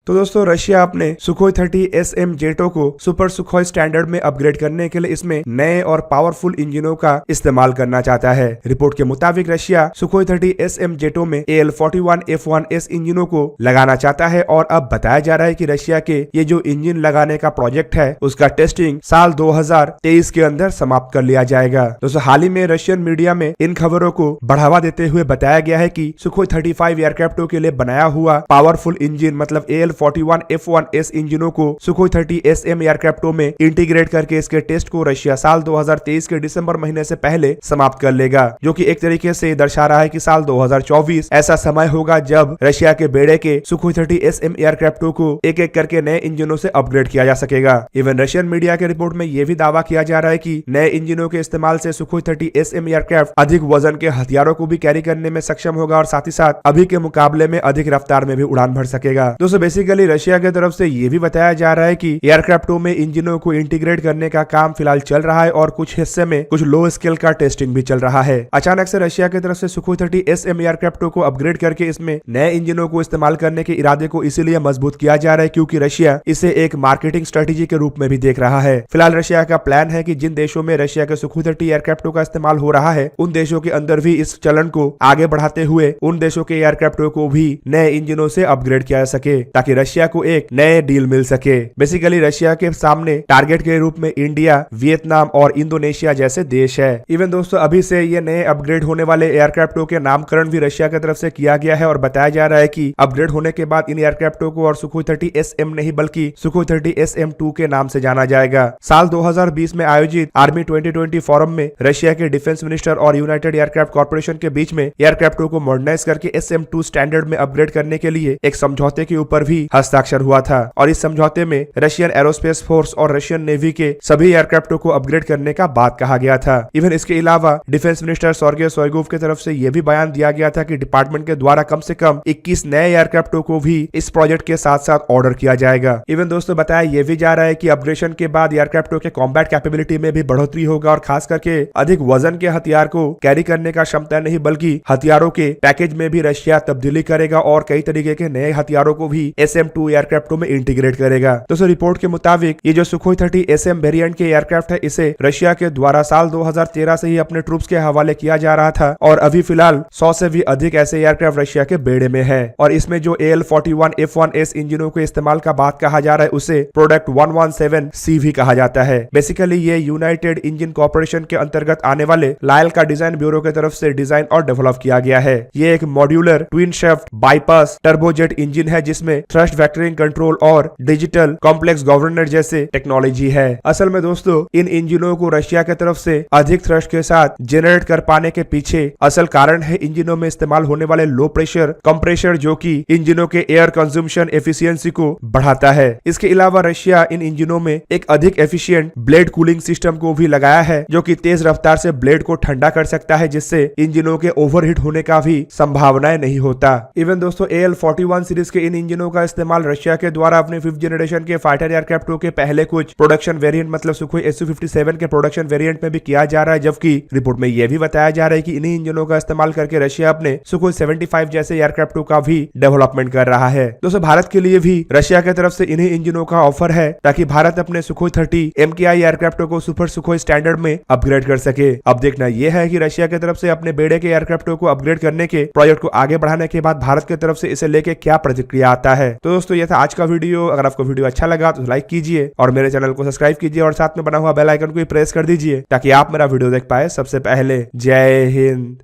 तो दोस्तों रशिया अपने सुखोई 30 SM जेटों को सुपर सुखोई स्टैंडर्ड में अपग्रेड करने के लिए इसमें नए और पावरफुल इंजनों का इस्तेमाल करना चाहता है। रिपोर्ट के मुताबिक रशिया सुखोई 30 SM जेटों में AL-41 F1S इंजनों को लगाना चाहता है और अब बताया जा रहा है कि रशिया के ये जो इंजन लगाने का प्रोजेक्ट है उसका टेस्टिंग साल 2023 के अंदर समाप्त कर लिया जाएगा। दोस्तों हाल ही में रशियन मीडिया में इन खबरों को बढ़ावा देते हुए बताया गया है कि सुखोई 35 एयरक्राफ्टों के लिए बनाया हुआ पावरफुल इंजन मतलब AL-41 F1S इंजनों को सुखोई 30 SM एयरक्राफ्टों में इंटीग्रेट करके इसके टेस्ट को रशिया साल 2023 के दिसंबर महीने से पहले समाप्त कर लेगा, जो कि एक तरीके से दर्शा रहा है कि साल 2024 ऐसा समय होगा जब रशिया के बेड़े के सुखोई 30 SM एयरक्राफ्टों को एक एक करके नए इंजनों से अपग्रेड किया जा सकेगा। इवन रशियन मीडिया के रिपोर्ट में यह भी दावा किया जा रहा है कि नए इंजनों के इस्तेमाल से सुखोई 30 SM एयरक्राफ्ट अधिक वजन के हथियारों को भी कैरी करने में सक्षम होगा और साथ ही साथ अभी के मुकाबले में अधिक रफ्तार में भी उड़ान भर सकेगा। दोस्तों बेसिकली रशिया की तरफ से यह भी बताया जा रहा है कि एयरक्राफ्टों में इंजनों को इंटीग्रेट करने का काम फिलहाल चल रहा है और कुछ हिस्से में कुछ लो स्केल का टेस्टिंग भी चल रहा है। अचानक से रशिया की तरफ से सुखोई 30 SM एयरक्राफ्टों को अपग्रेड करके इसमें नए इंजनों को इस्तेमाल करने के इरादे को इसीलिए मजबूत किया जा रहा है क्योंकि रशिया इसे एक मार्केटिंग स्ट्रेटेजी के रूप में भी देख रहा है। फिलहाल रशिया का प्लान है कि जिन देशों में रशिया के सुखोई 30 एयरक्राफ्टों का इस्तेमाल हो रहा है उन देशों के अंदर भी इस चलन को आगे बढ़ाते हुए उन देशों के एयरक्राफ्टों को भी नए इंजनों से अपग्रेड किया जा सके ताकि रशिया को एक नए डील मिल सके। बेसिकली रशिया के सामने टारगेट के रूप में इंडिया, वियतनाम और इंडोनेशिया जैसे देश है। इवन दोस्तों अभी से ये नए अपग्रेड होने वाले एयरक्राफ्टों के नामकरण भी रशिया की तरफ से किया गया है और बताया जा रहा है कि अपग्रेड होने के बाद इन एयरक्राफ्टों को और सुखोई 30 SM नहीं बल्कि सुखोई 30 SM-2 के नाम से जाना जाएगा। साल 2020 में आयोजित आर्मी 2020 फोरम में रशिया के डिफेंस मिनिस्टर और यूनाइटेड एयरक्राफ्ट कॉर्पोरेशन के बीच में एयरक्राफ्टों को मॉडर्नाइज करके SM-2 स्टैंडर्ड में अपग्रेड करने के लिए एक समझौते के ऊपर भी हस्ताक्षर हुआ था और इस समझौते में रशियन एरोस्पेस फोर्स और रशियन नेवी के सभी एयरक्राफ्टों को अपग्रेड करने का बात कहा गया था। इवन इसके अलावा डिफेंस मिनिस्टर सर्गेई शोइगु की तरफ से यह भी बयान दिया गया था कि डिपार्टमेंट के द्वारा कम से कम 21 नए एयरक्राफ्टों को भी इस प्रोजेक्ट के साथ साथ ऑर्डर किया जाएगा। इवन दोस्तों बताया यह भी जा रहा है कि अपग्रेडेशन के बाद एयरक्राफ्टों के कॉम्बैट कैपेबिलिटी में भी बढ़ोतरी होगा और खास करके अधिक वजन के हथियार को कैरी करने का क्षमता नहीं बल्कि हथियारों के पैकेज में भी रशिया तब्दीली करेगा और कई तरीके के नए हथियारों को भी SM-2 एयरक्राफ्टों में इंटीग्रेट करेगा। दोस्तों रिपोर्ट के मुताबिक ये जो सुखोई 30 SM वेरिएंट के एयरक्राफ्ट है इसे रशिया के द्वारा साल 2013 से ही अपने ट्रूप्स के हवाले किया जा रहा था और अभी फिलहाल 100 से भी अधिक ऐसे एयरक्राफ्ट रशिया के बेड़े में है और इसमें जो AL-41 F1S इंजनों के इस्तेमाल का बात कहा जा रहा है उसे प्रोडक्ट 117C भी कहा जाता है। बेसिकली ये यूनाइटेड इंजन कॉर्पोरेशन के अंतर्गत आने वाले लायल का डिजाइन ब्यूरो की तरफ से डिजाइन और डेवलप किया गया है। ये एक modular twin shaft bypass turbojet engine है जिसमें थ्रस्ट वेक्टरिंग कंट्रोल और डिजिटल कॉम्प्लेक्स गवर्नर जैसे टेक्नोलॉजी है। असल में दोस्तों इन इंजनों को रशिया की तरफ से अधिक थ्रस्ट के साथ जनरेट कर पाने के पीछे असल कारण है इंजनों में इस्तेमाल होने वाले लो प्रेशर कंप्रेशर जो कि इंजनों के एयर कंजम्पशन एफिशिएंसी को बढ़ाता है। इसके अलावा रशिया इन इंजनों में एक अधिक एफिशिएंट ब्लेड कूलिंग सिस्टम को भी लगाया है जो कि तेज रफ्तार से ब्लेड को ठंडा कर सकता है जिससे इंजनों के ओवरहीट होने का भी संभावनाएं नहीं होता। इवन दोस्तों AL-41 सीरीज के इन इंजनों का इस्तेमाल रशिया के द्वारा अपने 5th जनरेशन के फाइटर एयरक्राफ्टों के पहले कुछ प्रोडक्शन वेरिएंट मतलब सुखोई Su-57 के प्रोडक्शन वेरिएंट में भी किया जा रहा है, जबकि रिपोर्ट में यह भी बताया जा रहा है कि इन्हीं इंजनों का इस्तेमाल करके रशिया अपने सुखोई 75 जैसे एयरक्राफ्टों का भी डेवलपमेंट कर रहा है। दोस्तों भारत के लिए भी रशिया की तरफ से इन्हीं इंजनों का ऑफर है ताकि भारत अपने सुखोई 30 MKI एयरक्राफ्टों को सुपर सुखोई स्टैंडर्ड में अपग्रेड कर सके। अब देखना यह है कि रशिया की तरफ से अपने बेड़े के एयरक्राफ्टों को अपग्रेड करने के प्रोजेक्ट को आगे बढ़ाने के बाद भारत की तरफ से इसे लेके क्या प्रतिक्रिया आता है। तो दोस्तों यह था आज का वीडियो। अगर आपको वीडियो अच्छा लगा तो लाइक कीजिए और मेरे चैनल को सब्सक्राइब कीजिए और साथ में बना हुआ बेल आइकन को भी प्रेस कर दीजिए ताकि आप मेरा वीडियो देख पाए सबसे पहले। जय हिंद।